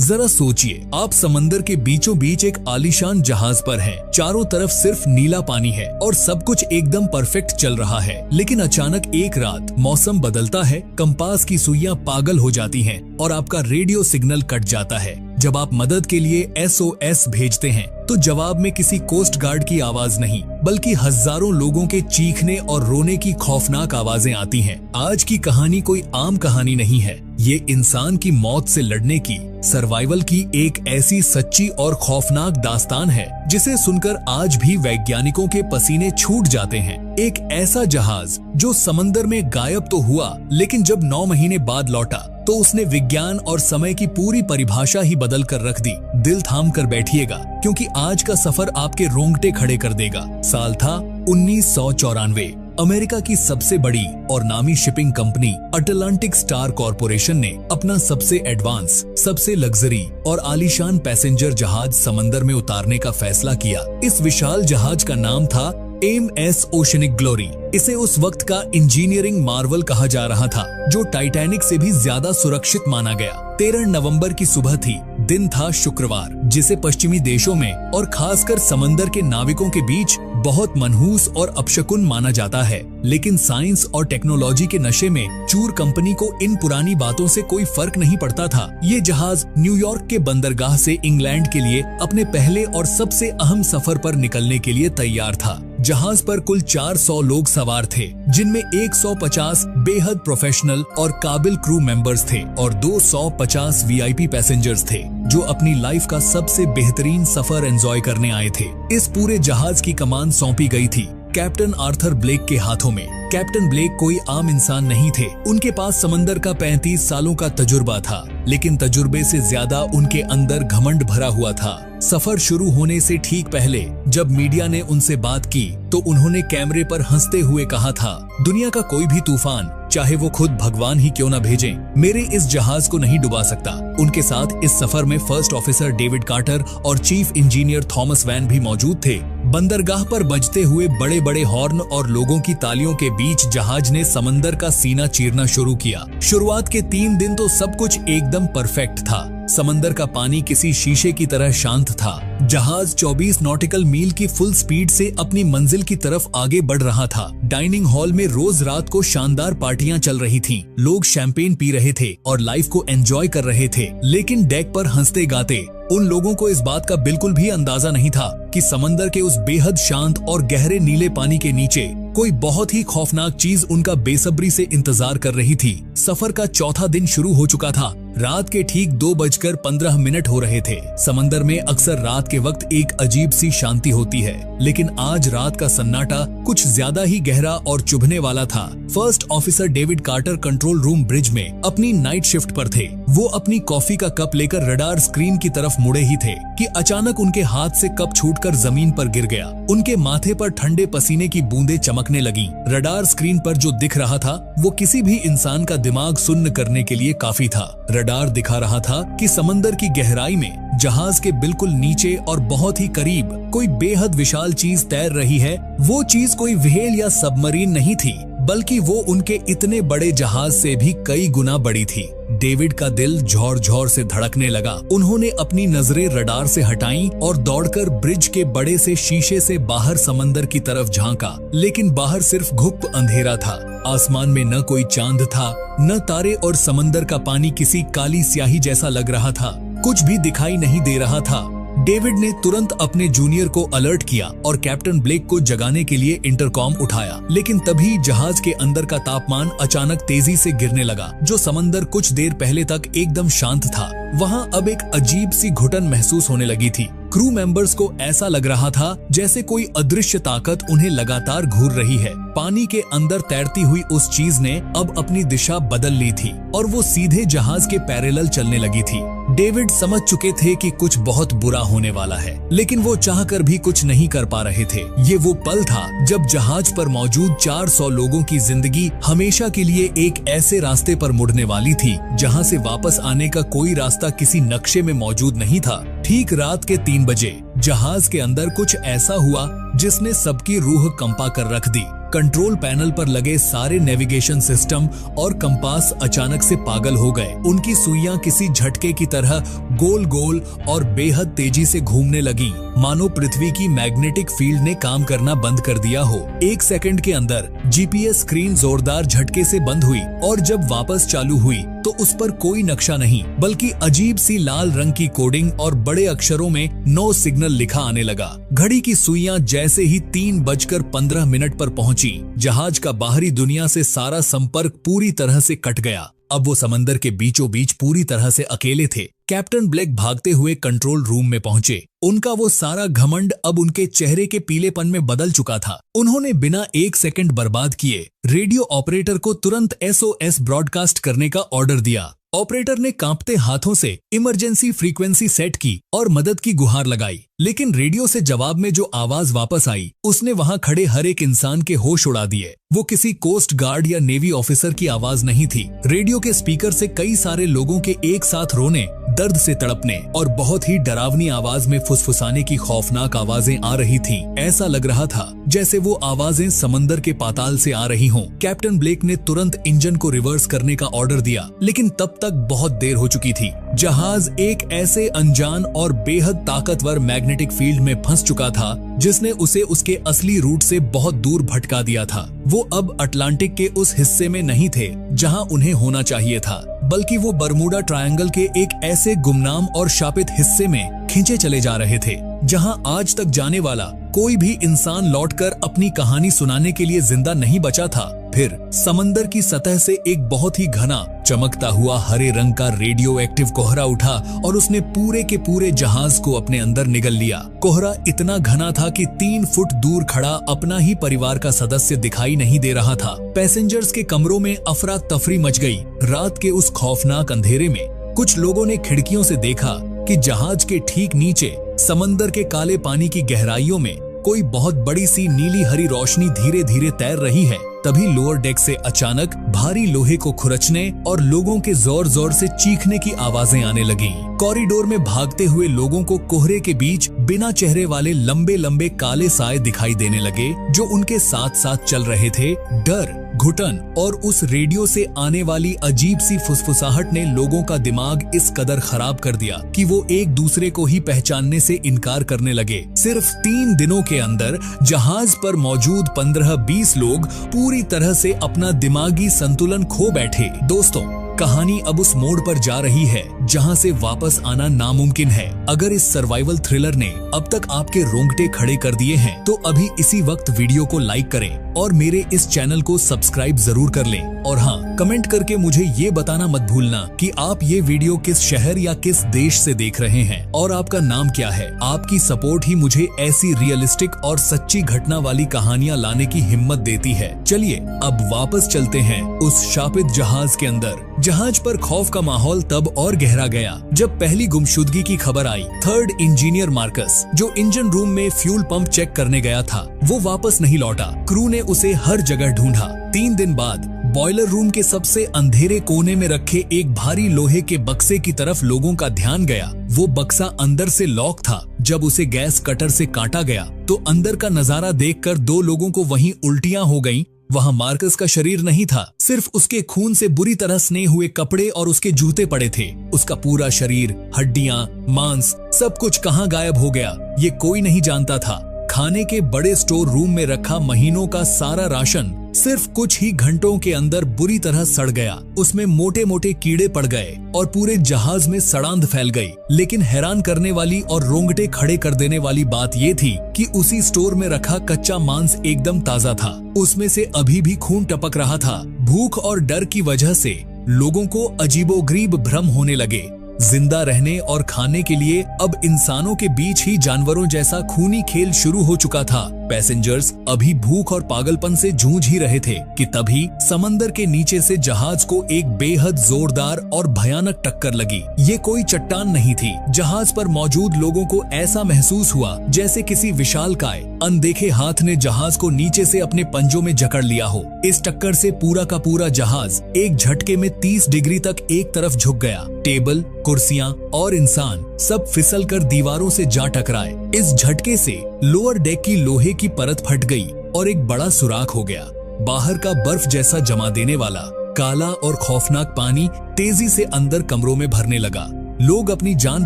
जरा सोचिए, आप समंदर के बीचों बीच एक आलीशान जहाज पर हैं। चारों तरफ सिर्फ नीला पानी है और सब कुछ एकदम परफेक्ट चल रहा है। लेकिन अचानक एक रात मौसम बदलता है, कंपास की सुइयां पागल हो जाती हैं और आपका रेडियो सिग्नल कट जाता है। जब आप मदद के लिए SOS भेजते हैं तो जवाब में किसी कोस्ट गार्ड की आवाज नहीं, बल्कि हजारों लोगों के चीखने और रोने की खौफनाक आवाजें आती हैं। आज की कहानी कोई आम कहानी नहीं है, ये इंसान की मौत से लड़ने की, सर्वाइवल की एक ऐसी सच्ची और खौफनाक दास्तान है जिसे सुनकर आज भी वैज्ञानिकों के पसीने छूट जाते हैं। एक ऐसा जहाज जो समंदर में गायब तो हुआ, लेकिन जब 9 महीने बाद लौटा तो उसने विज्ञान और समय की पूरी परिभाषा ही बदल कर रख दी। दिल थाम कर बैठिएगा, क्योंकि आज का सफर आपके रोंगटे खड़े कर देगा। साल था 1994। अमेरिका की सबसे बड़ी और नामी shipping company Atlantic star corporation ने अपना सबसे एडवांस, सबसे लग्जरी और आलीशान पैसेंजर जहाज समंदर में उतारने का फैसला किया। इस विशाल जहाज का नाम था MS ओशनिक ग्लोरी। इसे उस वक्त का इंजीनियरिंग मार्वल कहा जा रहा था, जो टाइटैनिक से भी ज्यादा सुरक्षित माना गया। 13 नवंबर की सुबह थी। दिन था शुक्रवार, जिसे पश्चिमी देशों में और खासकर समंदर के नाविकों के बीच बहुत मनहूस और अपशकुन माना जाता है। लेकिन साइंस और टेक्नोलॉजी के नशे में चूर कंपनी को इन पुरानी बातों से कोई फर्क नहीं पड़ता था। ये जहाज न्यूयॉर्क के बंदरगाह से इंग्लैंड के लिए अपने पहले और सबसे अहम सफर पर निकलने के लिए तैयार था। जहाज पर कुल 400 लोग सवार थे, जिनमें 150 बेहद प्रोफेशनल और काबिल क्रू मेंबर्स थे और 250 VIP पैसेंजर्स थे, जो अपनी लाइफ का सबसे बेहतरीन सफर एंजॉय करने आए थे। इस पूरे जहाज की कमान सौंपी गई थी कैप्टन आर्थर ब्लेक के हाथों में। कैप्टन ब्लेक कोई आम इंसान नहीं थे। उनके पास समंदर का 35 सालों का तजुर्बा था, लेकिन तजुर्बे से ज्यादा उनके अंदर घमंड भरा हुआ था। सफर शुरू होने से ठीक पहले जब मीडिया ने उनसे बात की तो उन्होंने कैमरे पर हंसते हुए कहा था, दुनिया का कोई भी तूफान, चाहे वो खुद भगवान ही क्यों न भेजें, मेरे इस जहाज को नहीं डुबा सकता। उनके साथ इस सफर में फर्स्ट ऑफिसर डेविड कार्टर और चीफ इंजीनियर थॉमस वैन भी मौजूद थे। बंदरगाह पर बजते हुए बड़े बड़े हॉर्न और लोगों की तालियों के बीच जहाज ने समंदर का सीना चीरना शुरू किया। शुरुआत के 3 दिन तो सब कुछ एकदम परफेक्ट था। समंदर का पानी किसी शीशे की तरह शांत था। जहाज 24 नॉटिकल मील की फुल स्पीड से अपनी मंजिल की तरफ आगे बढ़ रहा था। डाइनिंग हॉल में रोज रात को शानदार पार्टियां चल रही थीं। लोग शैंपेन पी रहे थे और लाइफ को एंजॉय कर रहे थे। लेकिन डेक पर हंसते गाते उन लोगों को इस बात का बिल्कुल भी अंदाजा नहीं था कि समंदर के उस बेहद शांत और गहरे नीले पानी के नीचे कोई बहुत ही खौफनाक चीज उनका बेसब्री से इंतजार कर रही थी। सफर का चौथा दिन शुरू हो चुका था। रात के ठीक 2:15 हो रहे थे। समंदर में अक्सर रात के वक्त एक अजीब सी शांति होती है, लेकिन आज रात का सन्नाटा कुछ ज्यादा ही गहरा और चुभने वाला था। First officer David Carter control room bridge में अपनी नाइट शिफ्ट पर थे। वो अपनी कॉफी का कप लेकर रडार स्क्रीन की तरफ मुड़े ही थे कि अचानक उनके हाथ से कप छूटकर जमीन पर गिर गया। उनके माथे पर ठंडे पसीने की बूंदें चमकने लगी। रडार स्क्रीन पर जो दिख रहा था वो किसी भी इंसान का दिमाग सुन्न करने के लिए काफी था। रडार दिखा रहा था कि समंदर की गहराई में जहाज के बिल्कुल नीचे और बहुत ही करीब कोई बेहद विशाल चीज तैर रही है। वो चीज कोई व्हेल या सबमरीन नहीं थी, बल्कि वो उनके इतने बड़े जहाज से भी कई गुना बड़ी थी। डेविड का दिल झोर झोर से धड़कने लगा। उन्होंने अपनी नजरें रडार से हटाईं और दौड़कर ब्रिज के बड़े से शीशे से बाहर समंदर की तरफ झांका, लेकिन बाहर सिर्फ घुप अंधेरा था। आसमान में न कोई चांद था, न तारे, और समंदर का पानी किसी काली स्याही जैसा लग रहा था। कुछ भी दिखाई नहीं दे रहा था। डेविड ने तुरंत अपने जूनियर को अलर्ट किया और कैप्टन ब्लेक को जगाने के लिए इंटरकॉम उठाया, लेकिन तभी जहाज के अंदर का तापमान अचानक तेजी से गिरने लगा। जो समंदर कुछ देर पहले तक एकदम शांत था, वहाँ अब एक अजीब सी घुटन महसूस होने लगी थी। क्रू मेंबर्स को ऐसा लग रहा था जैसे कोई अदृश्य ताकत उन्हें लगातार घूर रही है। पानी के अंदर तैरती हुई उस चीज ने अब अपनी दिशा बदल ली थी और वो सीधे जहाज के पैरेलल चलने लगी थी। डेविड समझ चुके थे कि कुछ बहुत बुरा होने वाला है, लेकिन वो चाहकर भी कुछ नहीं कर पा रहे थे। ये वो पल था जब जहाज पर मौजूद 400 लोगों की जिंदगी हमेशा के लिए एक ऐसे रास्ते पर मुड़ने वाली थी जहां से वापस आने का कोई रास्ता किसी नक्शे में मौजूद नहीं था। ठीक रात के 3 बजे जहाज के अंदर कुछ ऐसा हुआ जिसने सबकी रूह कंपा कर रख दी। कंट्रोल पैनल पर लगे सारे नेविगेशन सिस्टम और कंपास अचानक से पागल हो गए। उनकी सुइयां किसी झटके की तरह गोल गोल और बेहद तेजी से घूमने लगी, मानो पृथ्वी की मैग्नेटिक फील्ड ने काम करना बंद कर दिया हो। 1 सेकंड के अंदर जीपीएस स्क्रीन जोरदार झटके से बंद हुई और जब वापस चालू हुई तो उस पर कोई नक्शा नहीं, बल्कि अजीब सी लाल रंग की कोडिंग और बड़े अक्षरों में नो सिग्नल लिखा आने लगा। घड़ी की सुइयां जैसे ही 3:15 पर पहुंची, जहाज का बाहरी दुनिया से सारा संपर्क पूरी तरह से कट गया। अब वो समंदर के बीचों बीच पूरी तरह से अकेले थे। कैप्टन ब्लेक भागते हुए कंट्रोल रूम में पहुंचे। उनका वो सारा घमंड अब उनके चेहरे के पीलेपन में बदल चुका था। उन्होंने बिना 1 सेकंड बर्बाद किए रेडियो ऑपरेटर को तुरंत SOS ब्रॉडकास्ट करने का ऑर्डर दिया। ऑपरेटर ने कांपते हाथों से इमरजेंसी फ्रीक्वेंसी सेट की और मदद की गुहार लगाई, लेकिन रेडियो से जवाब में जो आवाज वापस आई उसने वहां खड़े हर एक इंसान के होश उड़ा दिए। वो किसी कोस्ट गार्ड या नेवी ऑफिसर की आवाज नहीं थी। रेडियो के स्पीकर से कई सारे लोगों के एक साथ रोने, दर्द से तड़पने और बहुत ही डरावनी आवाज में फुसफुसाने की खौफनाक आवाजें आ रही थीं। ऐसा लग रहा था जैसे वो आवाजें समंदर के पाताल से आ रही हों। कैप्टन ब्लेक ने तुरंत इंजन को रिवर्स करने का ऑर्डर दिया, लेकिन तब तक बहुत देर हो चुकी थी। जहाज एक ऐसे अनजान और बेहद ताकतवर मैग्नेटिक फील्ड में फंस चुका था जिसने उसे उसके असली रूट से बहुत दूर भटका दिया था। वो अब अटलांटिक के उस हिस्से में नहीं थे जहां उन्हें होना चाहिए था, बल्कि वो बरमूडा ट्रायंगल के एक ऐसे गुमनाम और शापित हिस्से में खींचे चले जा रहे थे जहां आज तक जाने वाला कोई भी इंसान लौटकर अपनी कहानी सुनाने के लिए जिंदा नहीं बचा था। फिर समंदर की सतह से एक बहुत ही घना चमकता हुआ हरे रंग का रेडियो एक्टिव कोहरा उठा और उसने पूरे के पूरे जहाज को अपने अंदर निगल लिया। कोहरा इतना घना था कि 3 फुट दूर खड़ा अपना ही परिवार का सदस्य दिखाई नहीं दे रहा था। पैसेंजर्स के कमरों में अफरा तफरी मच गई। रात के उस खौफनाक अंधेरे में कुछ लोगों ने खिड़कियों से देखा कि जहाज के ठीक नीचे समंदर के काले पानी की गहराइयों में कोई बहुत बड़ी सी नीली हरी रोशनी धीरे धीरे तैर रही है। तभी लोअर डेक से अचानक भारी लोहे को खुरचने और लोगों के जोर जोर से चीखने की आवाजें आने लगीं। कॉरिडोर में भागते हुए लोगों को कोहरे के बीच बिना चेहरे वाले लंबे लंबे काले साए दिखाई देने लगे जो उनके साथ साथ चल रहे थे। डर, घुटन और उस रेडियो से आने वाली अजीब सी फुसफुसाहट ने लोगों का दिमाग इस कदर खराब कर दिया कि वो एक दूसरे को ही पहचानने से इनकार करने लगे। सिर्फ 3 दिनों के अंदर जहाज पर मौजूद 15-20 लोग पूरी तरह से अपना दिमागी संतुलन खो बैठे। दोस्तों, कहानी अब उस मोड़ पर जा रही है जहां से वापस आना नामुमकिन है। अगर इस सर्वाइवल थ्रिलर ने अब तक आपके रोंगटे खड़े कर दिए हैं तो अभी इसी वक्त वीडियो को लाइक करें और मेरे इस चैनल को सब्सक्राइब जरूर कर लें। और हाँ, कमेंट करके मुझे ये बताना मत भूलना कि आप ये वीडियो किस शहर या किस देश से देख रहे हैं और आपका नाम क्या है। आपकी सपोर्ट ही मुझे ऐसी रियलिस्टिक और सच्ची घटना वाली कहानियां लाने की हिम्मत देती है। चलिए अब वापस चलते हैं उस शापित जहाज के अंदर। जहाज पर खौफ का माहौल तब और गहरा गया जब पहली गुमशुदगी की खबर आई। 3rd इंजीनियर मार्कस, जो इंजन रूम में फ्यूल पंप चेक करने गया था, वो वापस नहीं लौटा। क्रू ने उसे हर जगह ढूंढा। 3 दिन बाद बॉयलर रूम के सबसे अंधेरे कोने में रखे एक भारी लोहे के बक्से की तरफ लोगों का ध्यान गया। वो बक्सा अंदर से लॉक था। जब उसे गैस कटर से काटा गया तो अंदर का नजारा देखकर 2 लोगों को वहीं उल्टियां हो गईं। वहां मार्कस का शरीर नहीं था, सिर्फ उसके खून से बुरी तरह स्ने हुए कपड़े और उसके जूते पड़े थे। उसका पूरा शरीर, हड्डियां, मांस, सब कुछ कहां गायब हो गया ये कोई नहीं जानता था। खाने के बड़े स्टोर रूम में रखा महीनों का सारा राशन सिर्फ कुछ ही घंटों के अंदर बुरी तरह सड़ गया। उसमें मोटे मोटे कीड़े पड़ गए और पूरे जहाज में सड़ांध फैल गई। लेकिन हैरान करने वाली और रोंगटे खड़े कर देने वाली बात ये थी कि उसी स्टोर में रखा कच्चा मांस एकदम ताजा था। उसमें से अभी भी खून टपक रहा था। भूख और डर की वजह से लोगों को अजीबोगरीब भ्रम होने लगे। जिंदा रहने और खाने के लिए अब इंसानों के बीच ही जानवरों जैसा खूनी खेल शुरू हो चुका था। पैसेंजर्स अभी भूख और पागलपन से जूझ ही रहे थे कि तभी समंदर के नीचे से जहाज को एक बेहद जोरदार और भयानक टक्कर लगी। ये कोई चट्टान नहीं थी। जहाज पर मौजूद लोगों को ऐसा महसूस हुआ जैसे किसी विशालकाय अनदेखे हाथ ने जहाज को नीचे से अपने पंजों में जकड़ लिया हो। इस टक्कर से पूरा का पूरा जहाज एक झटके में 30 डिग्री तक एक तरफ झुक गया। टेबल, कुर्सियां और इंसान सब फिसल कर दीवारों से जा टकराए। इस झटके से लोअर डेक की लोहे की परत फट गई और एक बड़ा सुराख हो गया। बाहर का बर्फ जैसा जमा देने वाला काला और खौफनाक पानी तेजी से अंदर कमरों में भरने लगा। लोग अपनी जान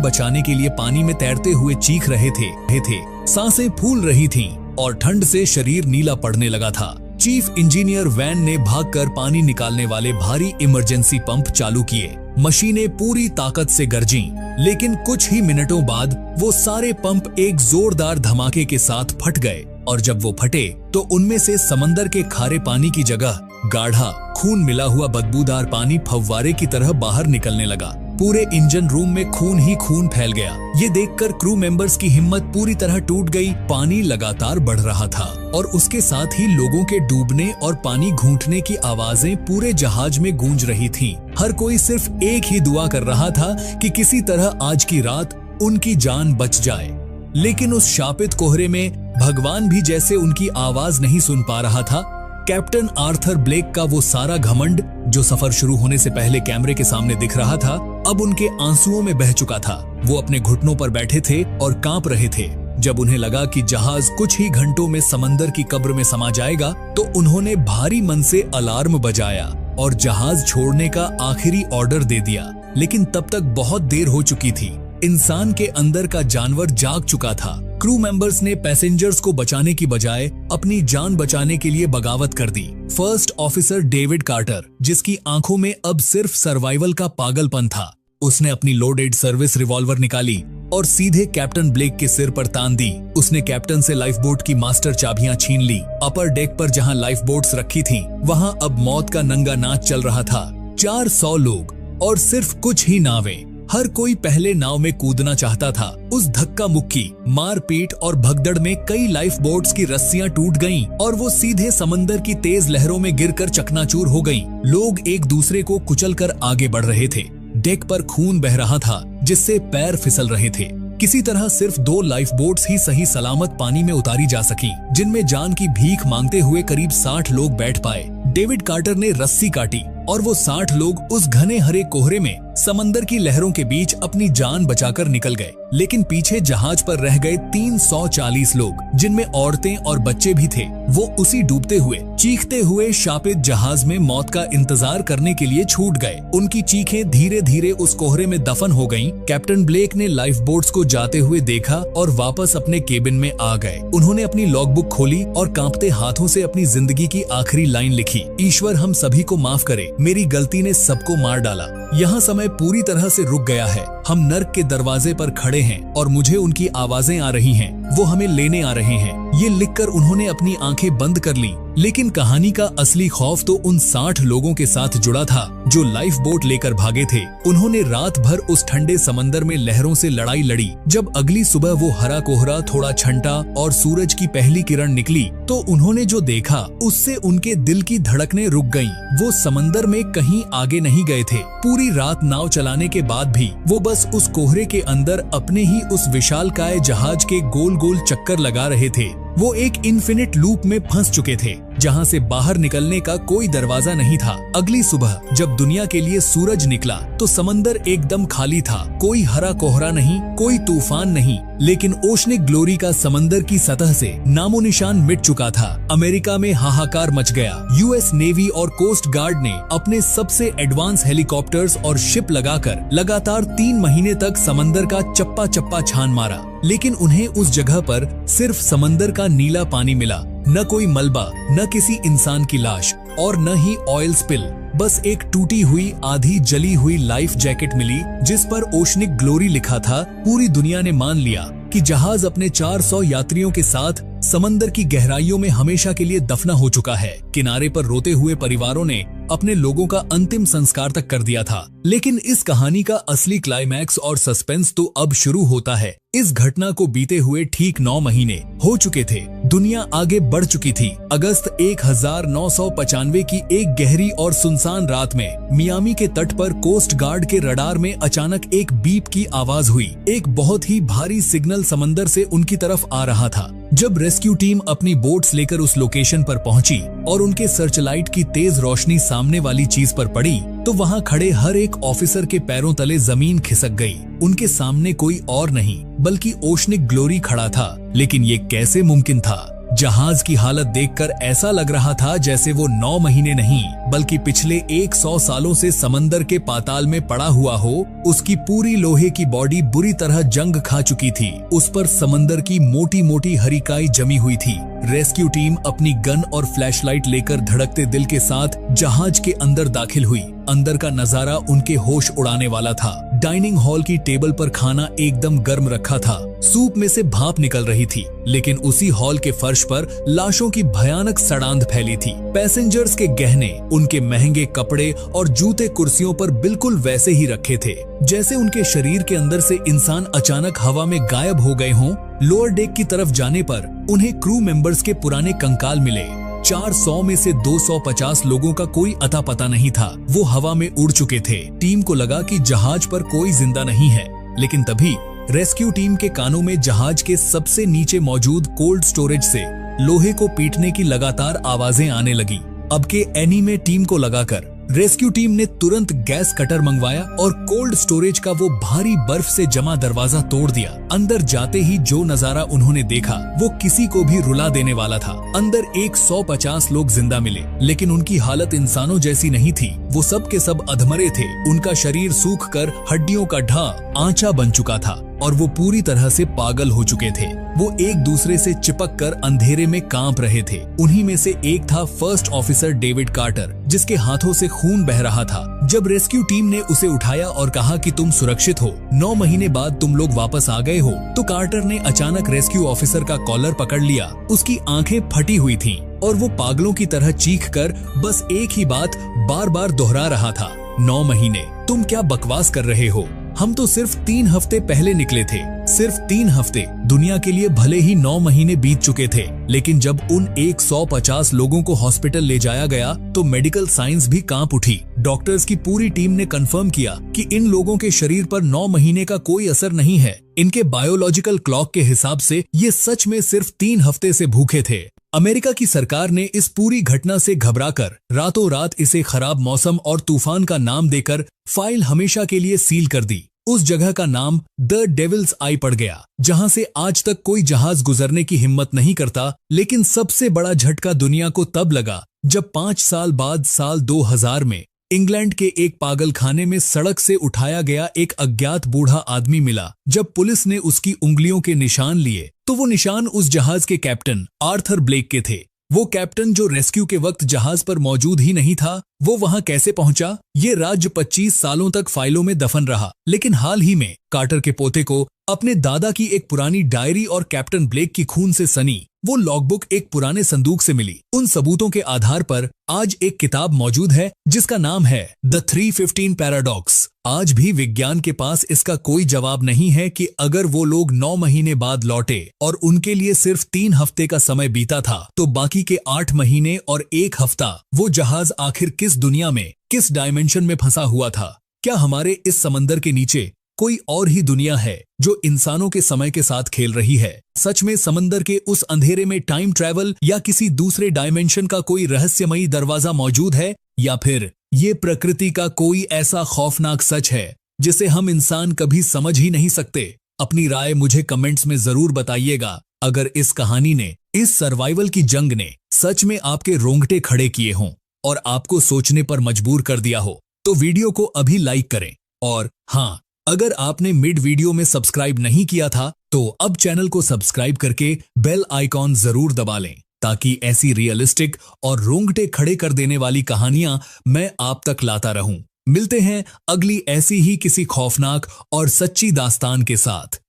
बचाने के लिए पानी में तैरते हुए चीख रहे थे। सांसें फूल रही थीं और ठंड से शरीर नीला पड़ने लगा था। चीफ इंजीनियर वैन ने भागकर पानी निकालने वाले भारी इमरजेंसी पंप चालू किए। मशीनें पूरी ताकत से गरजीं, लेकिन कुछ ही मिनटों बाद वो सारे पंप एक जोरदार धमाके के साथ फट गए और जब वो फटे तो उनमें से समंदर के खारे पानी की जगह गाढ़ा खून मिला हुआ बदबूदार पानी फव्वारे की तरह बाहर निकलने लगा। पूरे इंजन रूम में खून ही खून फैल गया। ये देखकर क्रू मेंबर्स की हिम्मत पूरी तरह टूट गई। पानी लगातार बढ़ रहा था और उसके साथ ही लोगों के डूबने और पानी घूंटने की आवाजें पूरे जहाज में गूंज रही थीं। हर कोई सिर्फ एक ही दुआ कर रहा था कि किसी तरह आज की रात उनकी जान बच जाए। लेकिन उस शापित कोहरे में भगवान भी जैसे उनकी आवाज नहीं सुन पा रहा था। कैप्टन आर्थर ब्लेक का वो सारा घमंड जो सफर शुरू होने से पहले कैमरे के सामने दिख रहा था, अब उनके आंसुओं में बह चुका था। वो अपने घुटनों पर बैठे थे और कांप रहे थे। जब उन्हें लगा कि जहाज कुछ ही घंटों में समंदर की कब्र में समा जाएगा, तो उन्होंने भारी मन से अलार्म बजाया और जहाज छोड़ने का आखिरी ऑर्डर दे दिया। लेकिन तब तक बहुत देर हो चुकी थी। इंसान के अंदर का जानवर जाग चुका था। क्रू मेंबर्स ने पैसेंजर्स को बचाने की बजाय अपनी जान बचाने के लिए बगावत कर दी। फर्स्ट ऑफिसर डेविड कार्टर, जिसकी आंखों में अब सिर्फ सर्वाइवल का पागलपन था, उसने अपनी लोडेड सर्विस रिवॉल्वर निकाली और सीधे कैप्टन ब्लेक के सिर पर तान दी। उसने कैप्टन से लाइफ बोट की मास्टर चाबियां छीन ली। अपर डेक पर जहां लाइफ बोट्स रखी थीं, वहां अब मौत का नंगा नाच चल रहा था। 400 लोग और सिर्फ कुछ ही नावें। हर कोई पहले नाव में कूदना चाहता था। उस धक्का मुक्की, मारपीट और भगदड़ में कई लाइफ बोट्स की रस्सियां टूट गईं और वो सीधे समंदर की तेज लहरों में गिरकर चकनाचूर हो गईं। लोग एक दूसरे को कुचलकर आगे बढ़ रहे थे। डेक पर खून बह रहा था, जिससे पैर फिसल रहे थे। किसी तरह सिर्फ 2 लाइफ बोट्स ही सही सलामत पानी में उतारी जा सकी, जिनमें जान की भीख मांगते हुए करीब 60 लोग बैठ पाए। डेविड कार्टर ने रस्सी काटी और वो 60 लोग उस घने हरे कोहरे में समंदर की लहरों के बीच अपनी जान बचाकर निकल गए। लेकिन पीछे जहाज पर रह गए 340 लोग, जिनमें औरतें और बच्चे भी थे। वो उसी डूबते हुए, चीखते हुए शापित जहाज में मौत का इंतजार करने के लिए छूट गए। उनकी चीखें धीरे धीरे उस कोहरे में दफन हो गईं। कैप्टन ब्लेक ने लाइफ बोट्स को जाते हुए देखा और वापस अपने केबिन में आ गए। उन्होंने अपनी लॉगबुक खोली और कांपते हाथों से अपनी जिंदगी की आखिरी लाइन लिखी। ईश्वर हम सभी को माफ करे, मेरी गलती ने सबको मार डाला। यहाँ समय पूरी तरह से रुक गया है। हम नर्क के दरवाजे पर खड़े हैं और मुझे उनकी आवाजें आ रही हैं। वो हमें लेने आ रहे हैं। ये लिखकर उन्होंने अपनी आंखें बंद कर ली। लेकिन कहानी का असली खौफ तो उन 60 लोगों के साथ जुड़ा था जो लाइफ बोट लेकर भागे थे। उन्होंने रात भर उस ठंडे समंदर में लहरों से लड़ाई लड़ी। जब अगली सुबह वो हरा कोहरा थोड़ा छंटा और सूरज की पहली किरण निकली, तो उन्होंने जो देखा उससे उनके दिल की धड़कनें रुक गईं। वो समंदर में कहीं आगे नहीं गए थे। पूरी रात नाव चलाने के बाद भी वो बस उस कोहरे के अंदर अपने ही उस विशालकाय जहाज के गोल गोल चक्कर लगा रहे थे। वो एक इन्फिनिट लूप में फंस चुके थे, जहां से बाहर निकलने का कोई दरवाजा नहीं था। अगली सुबह जब दुनिया के लिए सूरज निकला, तो समंदर एकदम खाली था। कोई हरा कोहरा नहीं, कोई तूफान नहीं, लेकिन ओशनिक ग्लोरी का समंदर की सतह से नामो निशान मिट चुका था। अमेरिका में हाहाकार मच गया। यूएस नेवी और कोस्ट गार्ड ने अपने सबसे एडवांस हेलीकॉप्टर्स और शिप लगाकर लगातार 3 महीने तक समंदर का चप्पा चप्पा छान मारा। लेकिन उन्हें उस जगह पर सिर्फ समंदर का नीला पानी मिला। न कोई मलबा, न किसी इंसान की लाश और न ही ऑयल स्पिल। बस एक टूटी हुई, आधी जली हुई लाइफ जैकेट मिली, जिस पर ओशनिक ग्लोरी लिखा था। पूरी दुनिया ने मान लिया कि जहाज अपने 400 यात्रियों के साथ समंदर की गहराइयों में हमेशा के लिए दफना हो चुका है। किनारे पर रोते हुए परिवारों ने अपने लोगों का अंतिम संस्कार तक कर दिया था। लेकिन इस कहानी का असली क्लाइमैक्स और सस्पेंस तो अब शुरू होता है। इस घटना को बीते हुए ठीक 9 महीने हो चुके थे। दुनिया आगे बढ़ चुकी थी। अगस्त 1995 की एक गहरी और सुनसान रात में मियामी के तट पर कोस्ट गार्ड के रडार में अचानक एक बीप की आवाज हुई। एक बहुत ही भारी सिग्नल समंदर से उनकी तरफ आ रहा था। जब रेस्क्यू टीम अपनी बोट्स लेकर उस लोकेशन पर पहुंची और उनके सर्चलाइट की तेज रोशनी सामने वाली चीज पर पड़ी, तो वहां खड़े हर एक ऑफिसर के पैरों तले जमीन खिसक गई। उनके सामने कोई और नहीं बल्कि ओशनिक ग्लोरी खड़ा था। लेकिन ये कैसे मुमकिन था? जहाज की हालत देखकर ऐसा लग रहा था जैसे वो 9 महीने नहीं बल्कि पिछले 100 सालों से समंदर के पाताल में पड़ा हुआ हो। उसकी पूरी लोहे की बॉडी बुरी तरह जंग खा चुकी थी। उस पर समंदर की मोटी मोटी हरी काई जमी हुई थी। रेस्क्यू टीम अपनी गन और फ्लैशलाइट लेकर धड़कते दिल के साथ जहाज के अंदर दाखिल हुई। अंदर का नजारा उनके होश उड़ाने वाला था। डाइनिंग हॉल की टेबल पर खाना एकदम गर्म रखा था। सूप में से भाप निकल रही थी, लेकिन उसी हॉल के फर्श पर लाशों की भयानक सड़ांध फैली थी। पैसेंजर्स के गहने, उनके महंगे कपड़े और जूते कुर्सियों पर बिल्कुल वैसे ही रखे थे जैसे उनके शरीर के अंदर से इंसान अचानक हवा में गायब हो गए हों। लोअर डेक की तरफ जाने पर उन्हें क्रू मेंबर्स के पुराने कंकाल मिले। 400 में से 250 लोगों का कोई अता पता नहीं था। वो हवा में उड़ चुके थे। टीम को लगा कि जहाज पर कोई जिंदा नहीं है, लेकिन तभी रेस्क्यू टीम के कानों में जहाज के सबसे नीचे मौजूद कोल्ड स्टोरेज से लोहे को पीटने की लगातार आवाजें आने लगी। अब के एनीमे टीम को लगाकर रेस्क्यू टीम ने तुरंत गैस कटर मंगवाया और कोल्ड स्टोरेज का वो भारी बर्फ से जमा दरवाजा तोड़ दिया। अंदर जाते ही जो नजारा उन्होंने देखा वो किसी को भी रुला देने वाला था। अंदर 150 लोग जिंदा मिले, लेकिन उनकी हालत इंसानों जैसी नहीं थी। वो सब के सब अधमरे थे। उनका शरीर सूख कर हड्डियों का ढां आंचा बन चुका था और वो पूरी तरह से पागल हो चुके थे। वो एक दूसरे से चिपक कर अंधेरे में कांप रहे थे। उन्हीं में से एक था फर्स्ट ऑफिसर डेविड कार्टर, जिसके हाथों से खून बह रहा था। जब रेस्क्यू टीम ने उसे उठाया और कहा कि तुम सुरक्षित हो, 9 महीने बाद तुम लोग वापस आ गए हो, तो कार्टर ने अचानक रेस्क्यू ऑफिसर का कॉलर पकड़ लिया। उसकी आंखें फटी हुई थीं और वो पागलों की तरह चीख कर बस एक ही बात बार बार दोहरा रहा था, 9 महीने, तुम क्या बकवास कर रहे हो? हम तो सिर्फ 3 हफ्ते पहले निकले थे। सिर्फ 3 हफ्ते। दुनिया के लिए भले ही 9 महीने बीत चुके थे, लेकिन जब उन 150 लोगों को हॉस्पिटल ले जाया गया तो मेडिकल साइंस भी कांप उठी। डॉक्टर्स की पूरी टीम ने कंफर्म किया कि इन लोगों के शरीर पर 9 महीने का कोई असर नहीं है। इनके बायोलॉजिकल क्लॉक के हिसाब से ये सच में सिर्फ 3 हफ्ते से भूखे थे। अमेरिका की सरकार ने इस पूरी घटना से घबराकर रातों रात इसे खराब मौसम और तूफान का नाम देकर फाइल हमेशा के लिए सील कर दी। उस जगह का नाम द डेविल्स आई पड़ गया, जहां से आज तक कोई जहाज गुजरने की हिम्मत नहीं करता। लेकिन सबसे बड़ा झटका दुनिया को तब लगा जब 5 साल बाद साल 2000 में इंग्लैंड के एक पागल खाने में सड़क से उठाया गया एक अज्ञात बूढ़ा आदमी मिला। जब पुलिस ने उसकी उंगलियों के निशान लिए तो वो निशान उस जहाज के कैप्टन आर्थर ब्लेक के थे। वो कैप्टन जो रेस्क्यू के वक्त जहाज पर मौजूद ही नहीं था, वो वहां कैसे पहुंचा? ये राज 25 सालों तक फाइलों में दफन रहा, लेकिन हाल ही में कार्टर के पोते को अपने दादा की एक पुरानी डायरी और कैप्टन ब्लेक की खून से सनी वो लॉगबुक एक पुराने संदूक से मिली। उन सबूतों के आधार पर आज एक किताब मौजूद है जिसका नाम है द 315 पैराडॉक्स। आज भी विज्ञान के पास इसका कोई जवाब नहीं है कि अगर वो लोग 9 महीने बाद लौटे और उनके लिए सिर्फ 3 हफ्ते का समय बीता था, तो बाकी के 8 महीने और 1 हफ्ता वो जहाज आखिर किस दुनिया में, किस डायमेंशन में फंसा हुआ था? क्या हमारे इस समंदर के नीचे कोई और ही दुनिया है जो इंसानों के समय के साथ खेल रही है? सच में समंदर के उस अंधेरे में टाइम ट्रैवल या किसी दूसरे डायमेंशन का कोई रहस्यमयी दरवाजा मौजूद है, या फिर ये प्रकृति का कोई ऐसा खौफनाक सच है जिसे हम इंसान कभी समझ ही नहीं सकते? अपनी राय मुझे कमेंट्स में जरूर बताइएगा। अगर इस कहानी ने, इस सर्वाइवल की जंग ने सच में आपके रोंगटे खड़े किए हों और आपको सोचने पर मजबूर कर दिया हो, तो वीडियो को अभी लाइक करें। और हाँ, अगर आपने मिड वीडियो में सब्सक्राइब नहीं किया था तो अब चैनल को सब्सक्राइब करके बेल आइकॉन जरूर दबा लें, ताकि ऐसी रियलिस्टिक और रोंगटे खड़े कर देने वाली कहानियां मैं आप तक लाता रहूं। मिलते हैं अगली ऐसी ही किसी खौफनाक और सच्ची दास्तान के साथ।